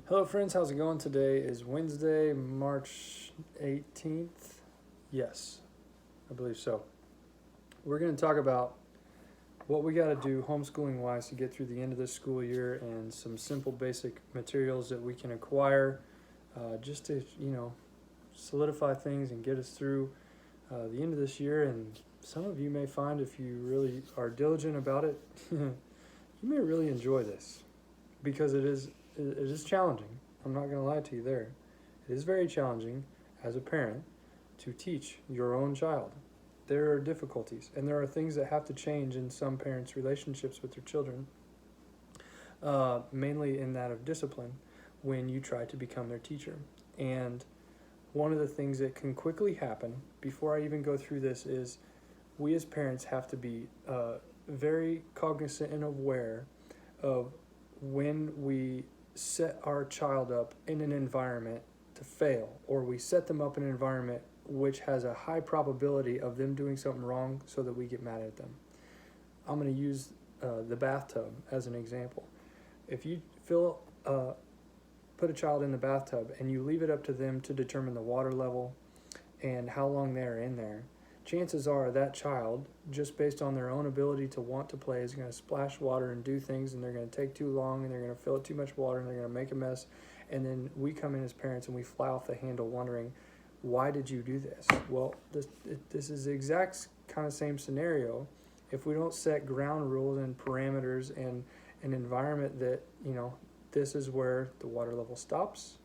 Hello, friends. How's it going? Today is Wednesday, March 18th. Yes, I believe so. We're going to talk about what we got to do homeschooling wise to get through the end of this school year and some simple basic materials that we can acquire just to, solidify things and get us through the end of this year. And some of you may find, if you really are diligent about it, you may really enjoy this because it is challenging. I'm not going to lie to you there. It is very challenging as a parent to teach your own child. There are difficulties, and there are things that have to change in some parents' relationships with their children, mainly in that of discipline, when you try to become their teacher. And one of the things that can quickly happen before I even go through this is we as parents have to be very cognizant and aware of when we set our child up in an environment to fail, or we set them up in an environment which has a high probability of them doing something wrong so that we get mad at them. I'm going to use the bathtub as an example. If you put a child in the bathtub and you leave it up to them to determine the water level and how long they're in there, chances are that child, just based on their own ability to want to play, is going to splash water and do things, and they're going to take too long, and they're going to fill it too much water, and they're going to make a mess. And then we come in as parents and we fly off the handle wondering, why did you do this? Well, this is the exact kind of same scenario. If we don't set ground rules and parameters and an environment that, this is where the water level stops,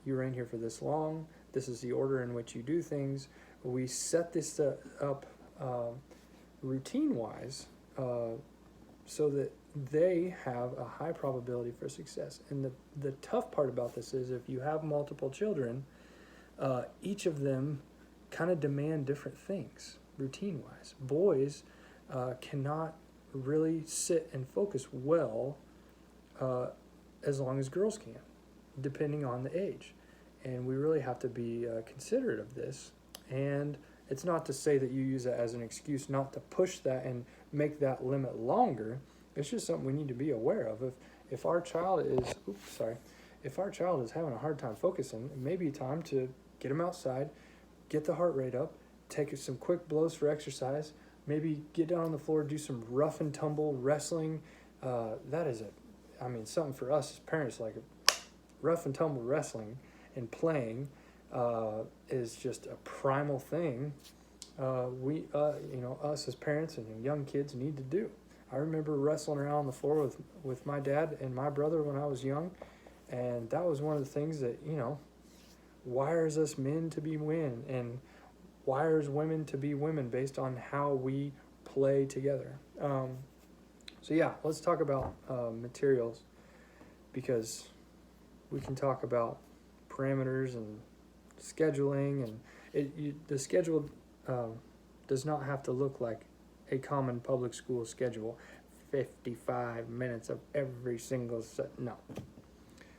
you're in here for this long, this is the order in which you do things. We set this up routine-wise so that they have a high probability for success. And the tough part about this is if you have multiple children, each of them kind of demand different things routine-wise. Boys cannot really sit and focus well as long as girls can, depending on the age. And we really have to be considerate of this. And it's not to say that you use it as an excuse not to push that and make that limit longer. It's just something we need to be aware of. If our child is having a hard time focusing, it may be time to get them outside, get the heart rate up, take some quick blows for exercise, maybe get down on the floor, do some rough and tumble wrestling. That is something for us as parents, like rough and tumble wrestling and playing is just a primal thing us as parents and young kids need to do. I remember wrestling around on the floor with my dad and my brother when I was young, and that was one of the things that, wires us men to be men and wires women to be women based on how we play together. Let's talk about materials, because we can talk about parameters and scheduling, and the schedule does not have to look like a common public school schedule, 55 minutes of every single set. No.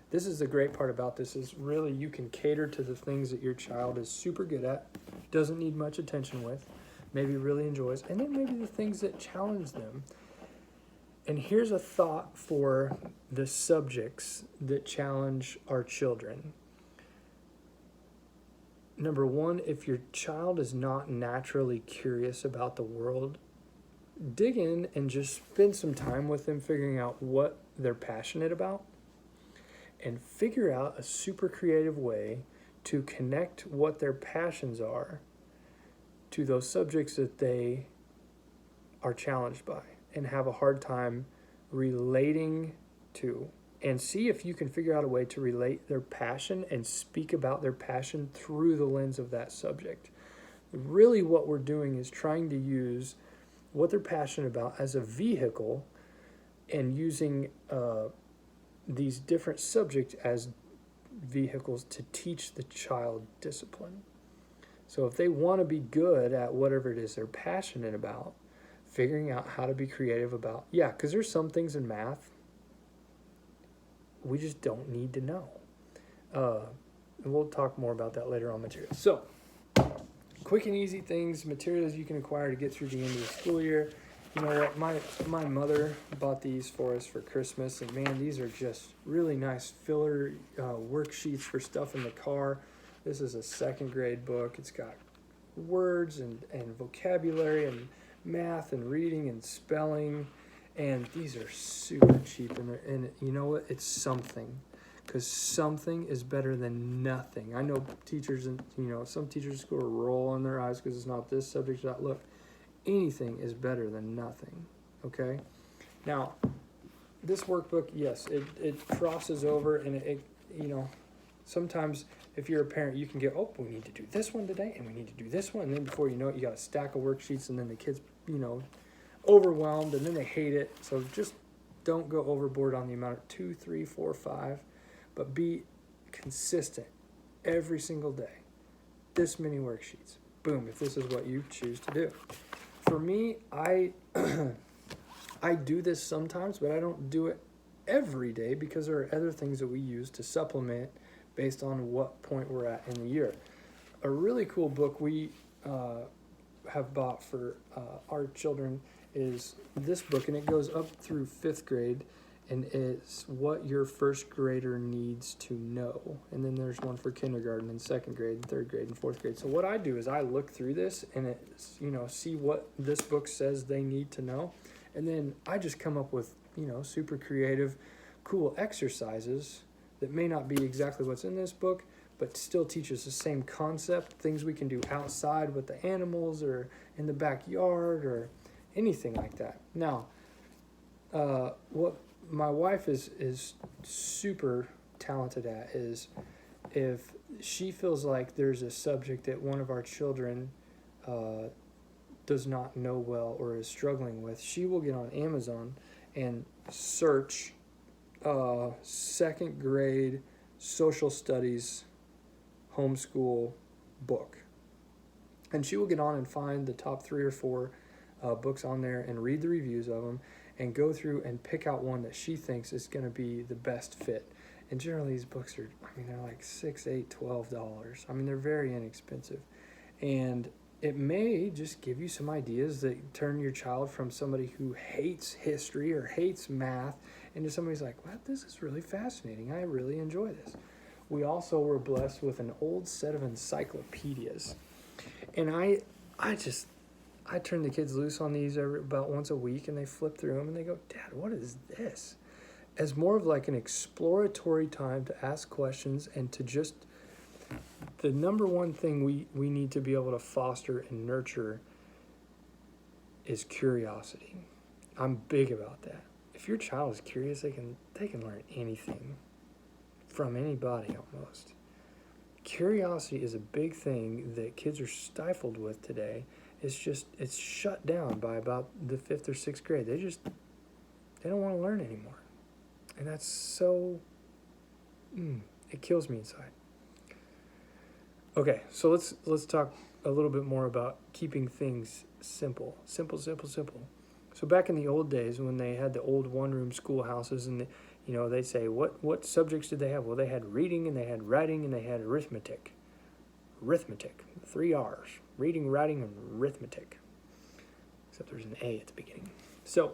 This is the great part about this, is really you can cater to the things that your child is super good at, doesn't need much attention with, maybe really enjoys, and then maybe the things that challenge them. And here's a thought for the subjects that challenge our children. Number one, if your child is not naturally curious about the world, dig in and just spend some time with them figuring out what they're passionate about, and figure out a super creative way to connect what their passions are to those subjects that they are challenged by and have a hard time relating to. And see if you can figure out a way to relate their passion and speak about their passion through the lens of that subject. Really what we're doing is trying to use what they're passionate about as a vehicle, and using these different subjects as vehicles to teach the child discipline. So if they want to be good at whatever it is they're passionate about, figuring out how to be creative about, because there's some things in math we just don't need to know. And we'll talk more about that later on materials. So, quick and easy things, materials you can acquire to get through the end of the school year You know what? My mother bought these for us for Christmas, and man, these are just really nice filler worksheets for stuff in the car. This is a second grade book. It's got words and vocabulary and math and reading and spelling, and these are super cheap. And you know what? It's something, because something is better than nothing. I know teachers, and some teachers go roll on their eyes because it's not this subject. That look. Anything is better than nothing, okay? Now, this workbook, yes, it crosses over, and it sometimes if you're a parent, you can get, we need to do this one today, and we need to do this one, and then before you know it, you got a stack of worksheets, and then the kids, overwhelmed, and then they hate it. So just don't go overboard on the amount of 2, 3, 4, 5, but be consistent every single day. This many worksheets. Boom, if this is what you choose to do. For me, I do this sometimes, but I don't do it every day because there are other things that we use to supplement based on what point we're at in the year. A really cool book we have bought for our children is this book, and it goes up through 5th grade, and it's what your first grader needs to know. And then there's one for kindergarten and 2nd grade and 3rd grade and 4th grade. So what I do is I look through this and see what this book says they need to know. And then I just come up with, super creative, cool exercises that may not be exactly what's in this book, but still teaches the same concept, things we can do outside with the animals or in the backyard or anything like that. Now, what my wife is super talented at is if she feels like there's a subject that one of our children does not know well or is struggling with, she will get on Amazon and search 2nd grade social studies homeschool book. And she will get on and find the top 3 or 4 books on there and read the reviews of them and go through and pick out one that she thinks is going to be the best fit. And generally these books are, they're like $6, $8, $12. They're very inexpensive. And it may just give you some ideas that turn your child from somebody who hates history or hates math into somebody who's like, wow, this is really fascinating. I really enjoy this. We also were blessed with an old set of encyclopedias. And I turn the kids loose on these about once a week, and they flip through them and they go, Dad, what is this? As more of like an exploratory time to ask questions and to just, the number one thing we need to be able to foster and nurture is curiosity. I'm big about that. If your child is curious, they can learn anything from anybody almost. Curiosity is a big thing that kids are stifled with today. It's shut down by about the 5th or 6th grade. They don't want to learn anymore. And that's so, it kills me inside. Okay, so let's talk a little bit more about keeping things simple. Simple. So back in the old days when they had the old one-room schoolhouses and they'd say, what subjects did they have? Well, they had reading and they had writing and they had arithmetic. 3 R's. Reading, writing, and arithmetic. Except there's an A at the beginning. So,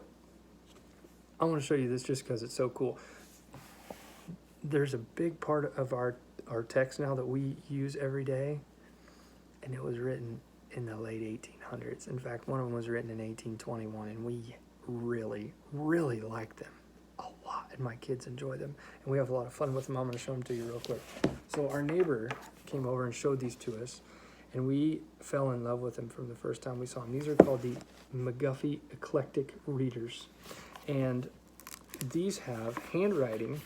I want to show you this just because it's so cool. There's a big part of our text now that we use every day, and it was written in the late 1800s. In fact, one of them was written in 1821, and we really, really like them a lot, and my kids enjoy them, and we have a lot of fun with them. I'm going to show them to you real quick. So our neighbor came over and showed these to us, and we fell in love with them from the first time we saw them. These are called the McGuffey Eclectic Readers, and these have handwriting,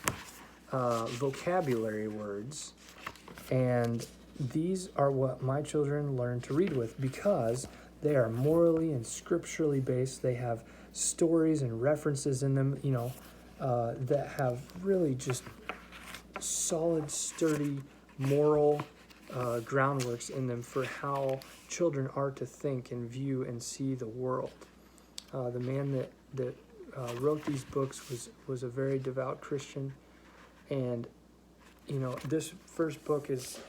vocabulary words, and these are what my children learn to read with because they are morally and scripturally based. They have stories and references in them, that have really just solid, sturdy, moral groundworks in them for how children are to think and view and see the world. The man that wrote these books was a very devout Christian, and this first book is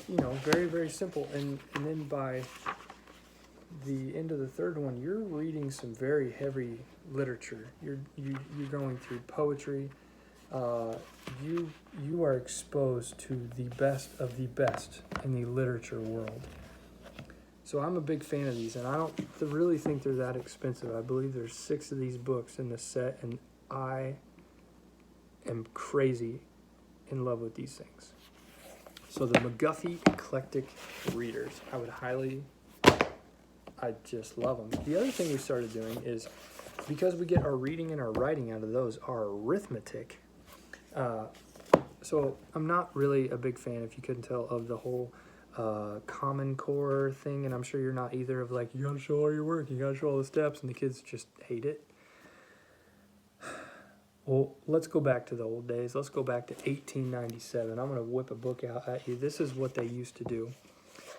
very, very simple, and then by the end of the third one, you're reading some very heavy literature. You're going through poetry. You are exposed to the best of the best in the literature world. So I'm a big fan of these, and I don't really think they're that expensive. I believe there's 6 of these books in the set, and I am crazy in love with these things. So the McGuffey Eclectic Readers, I just love them. The other thing we started doing is, because we get our reading and our writing out of those, our arithmetic. So I'm not really a big fan, if you couldn't tell, of the whole Common Core thing, and I'm sure you're not either, of like, you gotta show all your work, you gotta show all the steps, and the kids just hate it. Well, let's go back to the old days. Let's go back to 1897. I'm going to whip a book out at you. This is what they used to do,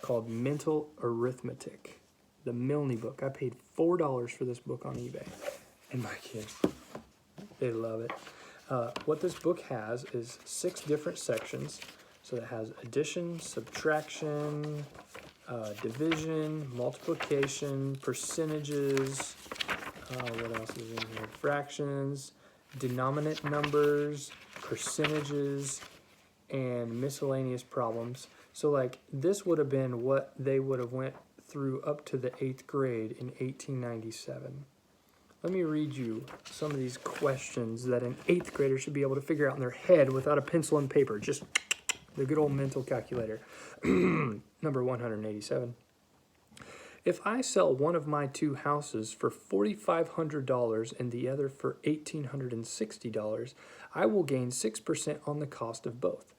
called Mental Arithmetic. The Milne book. I paid $4 for this book on eBay. And my kids, they love it. What this book has is 6 different sections. So it has addition, subtraction, division, multiplication, percentages, what else is in here? Fractions, denominant numbers, percentages, and miscellaneous problems. So like this would have been what they would have went through up to the 8th grade in 1897. Let me read you some of these questions that an 8th grader should be able to figure out in their head without a pencil and paper. Just the good old mental calculator. Number 187. If I sell one of my 2 houses for $4,500 and the other for $1,860, I will gain 6% on the cost of both.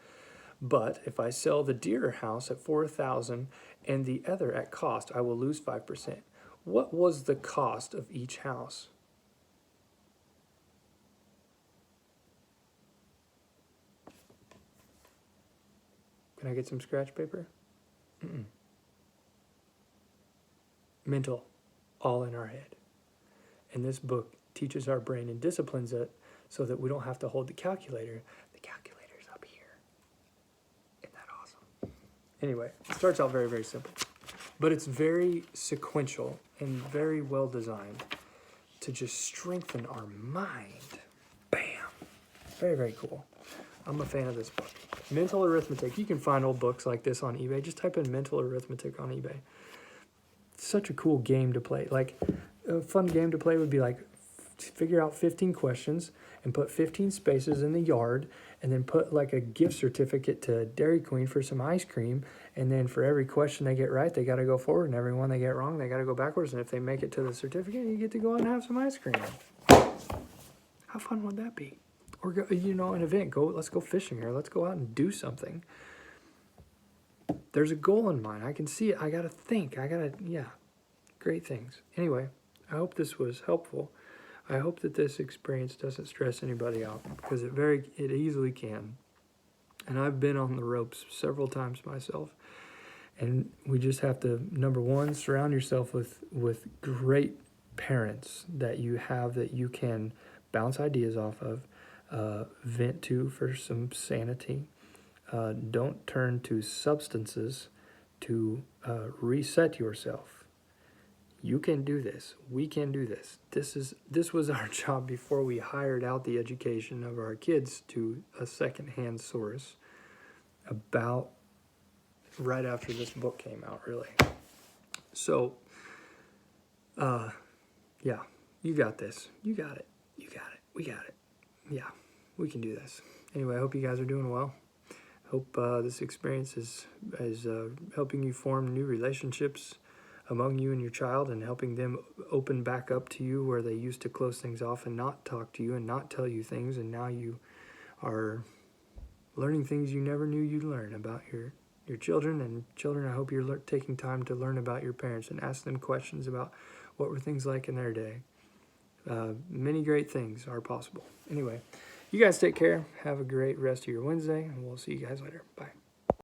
But if I sell the dearer house at $4,000 and the other at cost, I will lose 5%. What was the cost of each house? Can I get some scratch paper? Mental, all in our head. And this book teaches our brain and disciplines it so that we don't have to hold the calculator. The calculator's up here. Isn't that awesome? Anyway, it starts out very, very simple. But it's very sequential and very well designed to just strengthen our mind. Bam! Very, very cool. I'm a fan of this book. Mental Arithmetic. You can find old books like this on eBay. Just type in Mental Arithmetic on eBay. It's such a cool game to play. Like, a fun game to play would be like, figure out 15 questions and put 15 spaces in the yard, and then put like a gift certificate to Dairy Queen for some ice cream, and then for every question they get right, they got to go forward, and every one they get wrong, they got to go backwards, and if they make it to the certificate, you get to go out and have some ice cream. How fun would that be? Or, go, an event, let's go fishing, or let's go out and do something. There's a goal in mind. I can see it. I got to think. Great things. Anyway, I hope this was helpful. I hope that this experience doesn't stress anybody out, because it easily can. And I've been on the ropes several times myself. And we just have to, number one, surround yourself with great parents that you have, that you can bounce ideas off of, vent to for some sanity. Don't turn to substances to reset yourself. You can do this. We can do this. This was our job before we hired out the education of our kids to a secondhand source about right after this book came out, really. So, yeah, you got this. You got it. You got it. We got it. Yeah, we can do this. Anyway, I hope you guys are doing well. Hope this experience is helping you form new relationships among you and your child, and helping them open back up to you where they used to close things off and not talk to you and not tell you things, and now you are learning things you never knew you'd learn about your children. And children, I hope you're taking time to learn about your parents and ask them questions about what were things like in their day. Many great things are possible. Anyway, you guys take care. Have a great rest of your Wednesday, and we'll see you guys later. Bye.